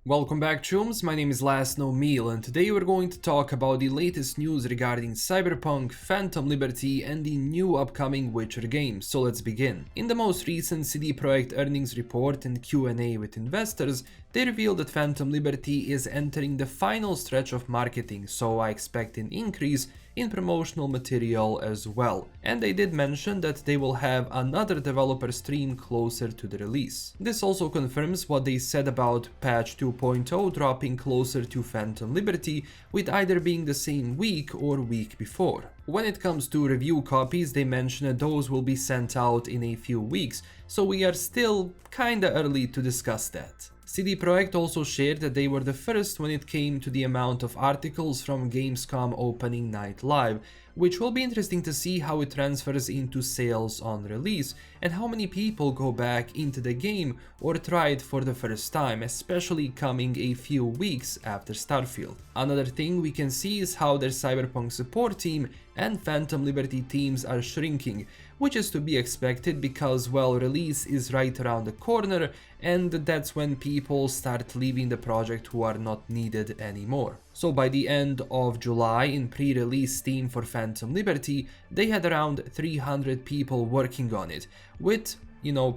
Welcome back, chums. My name is LastKnownMeal, and today we're going to talk about the latest news regarding Cyberpunk, Phantom Liberty, and the new upcoming Witcher game. So let's begin. In the most recent CD Projekt earnings report and Q&A with investors, they revealed that Phantom Liberty is entering the final stretch of marketing, so I expect an increase in promotional material as well. And they did mention that they will have another developer stream closer to the release. This also confirms what they said about patch 2.0 dropping closer to Phantom Liberty, with either being the same week or week before. When it comes to review copies, they mention that those will be sent out in a few weeks, so we are still kinda early to discuss that. CD Projekt also shared that they were the first when it came to the amount of articles from Gamescom opening night live, which will be interesting to see how it transfers into sales on release and how many people go back into the game or try it for the first time, especially coming a few weeks after Starfield. Another thing we can see is how their Cyberpunk support team and Phantom Liberty teams are shrinking, which is to be expected because, well, release is right around the corner and that's when people start leaving the project who are not needed anymore. So by the end of July, in pre-release team for Phantom Liberty, they had around 300 people working on it, with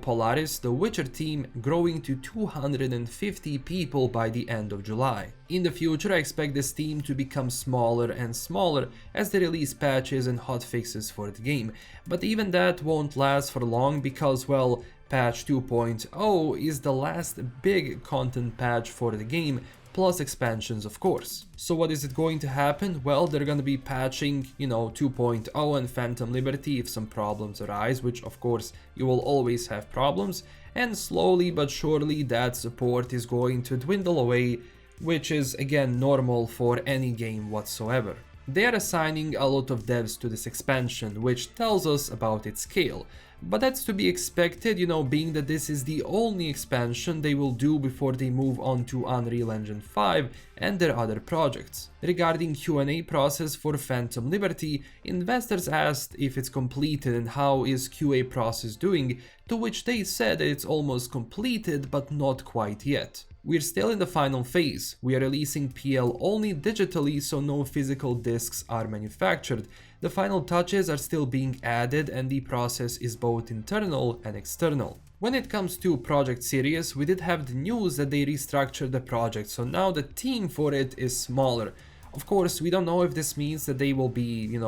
Polaris, the Witcher team, growing to 250 people by the end of July. In the future, I expect this team to become smaller and smaller as they release patches and hotfixes for the game, but even that won't last for long because, well, patch 2.0 is the last big content patch for the game, plus expansions of course. So what is it going to happen? Well, they're gonna be patching, 2.0 and Phantom Liberty if some problems arise, which of course you will always have problems, and slowly but surely that support is going to dwindle away, which is again normal for any game whatsoever. They are assigning a lot of devs to this expansion, which tells us about its scale. But that's to be expected, being that this is the only expansion they will do before they move on to Unreal Engine 5 and their other projects. Regarding Q&A process for Phantom Liberty, investors asked if it's completed and how is QA process doing, to which they said that it's almost completed but not quite yet. We're still in the final phase. We are releasing PL only digitally, so no physical discs are manufactured. The final touches are still being added and the process is both internal and external. When it comes to Project Sirius, we did have the news that they restructured the project, so now the team for it is smaller. Of course, we don't know if this means that they will be,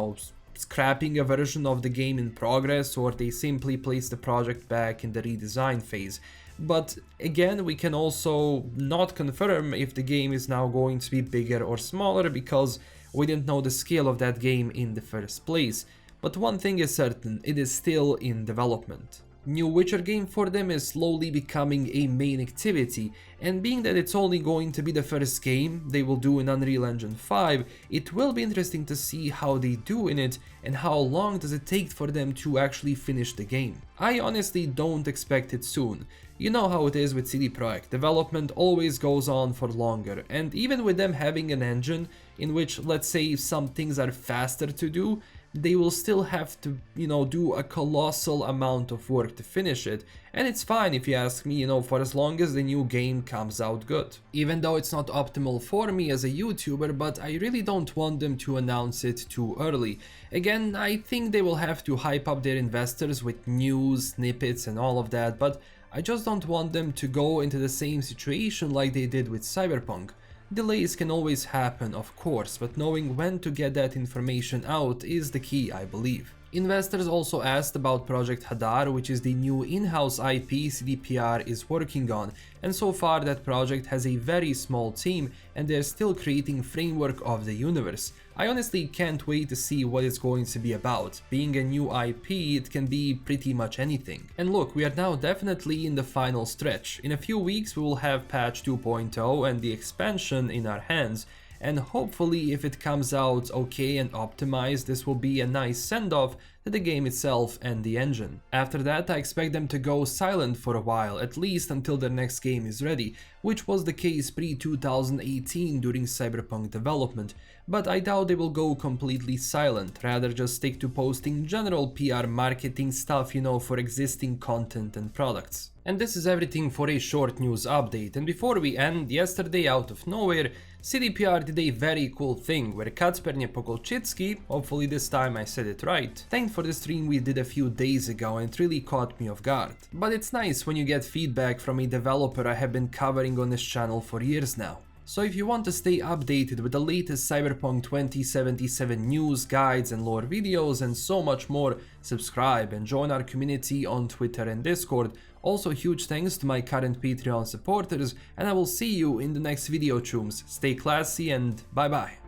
scrapping a version of the game in progress, or they simply place the project back in the redesign phase. But again, we can also not confirm if the game is now going to be bigger or smaller because we didn't know the scale of that game in the first place. But one thing is certain, it is still in development. New Witcher game for them is slowly becoming a main activity, and being that it's only going to be the first game they will do in Unreal Engine 5, it will be interesting to see how they do in it and how long does it take for them to actually finish the game. I honestly don't expect it soon. You know how it is with CD Projekt, development always goes on for longer, and even with them having an engine in which, let's say, some things are faster to do, they will still have to, do a colossal amount of work to finish it, and it's fine if you ask me, for as long as the new game comes out good. Even though it's not optimal for me as a YouTuber, but I really don't want them to announce it too early. Again, I think they will have to hype up their investors with news, snippets and all of that, but I just don't want them to go into the same situation like they did with Cyberpunk. Delays can always happen, of course, but knowing when to get that information out is the key, I believe. Investors also asked about Project Hadar, which is the new in-house IP CDPR is working on, and so far that project has a very small team and they're still creating framework of the universe. I honestly can't wait to see what it's going to be about. Being a new IP, it can be pretty much anything. And look, we are now definitely in the final stretch. In a few weeks we will have patch 2.0 and the expansion in our hands. And hopefully if it comes out okay and optimized, this will be a nice send-off to the game itself and the engine. After that, I expect them to go silent for a while, at least until their next game is ready, which was the case pre-2018 during Cyberpunk development, but I doubt they will go completely silent, rather just stick to posting general PR marketing stuff, for existing content and products. And this is everything for a short news update, and before we end, yesterday out of nowhere, CDPR did a very cool thing where Kacper Niepokolczycki, hopefully this time I said it right, thanked for the stream we did a few days ago and it really caught me off guard. But it's nice when you get feedback from a developer I have been covering on this channel for years now. So if you want to stay updated with the latest Cyberpunk 2077 news, guides and lore videos and so much more, subscribe and join our community on Twitter and Discord. Also huge thanks to my current Patreon supporters, and I will see you in the next video, chooms. Stay classy and bye bye.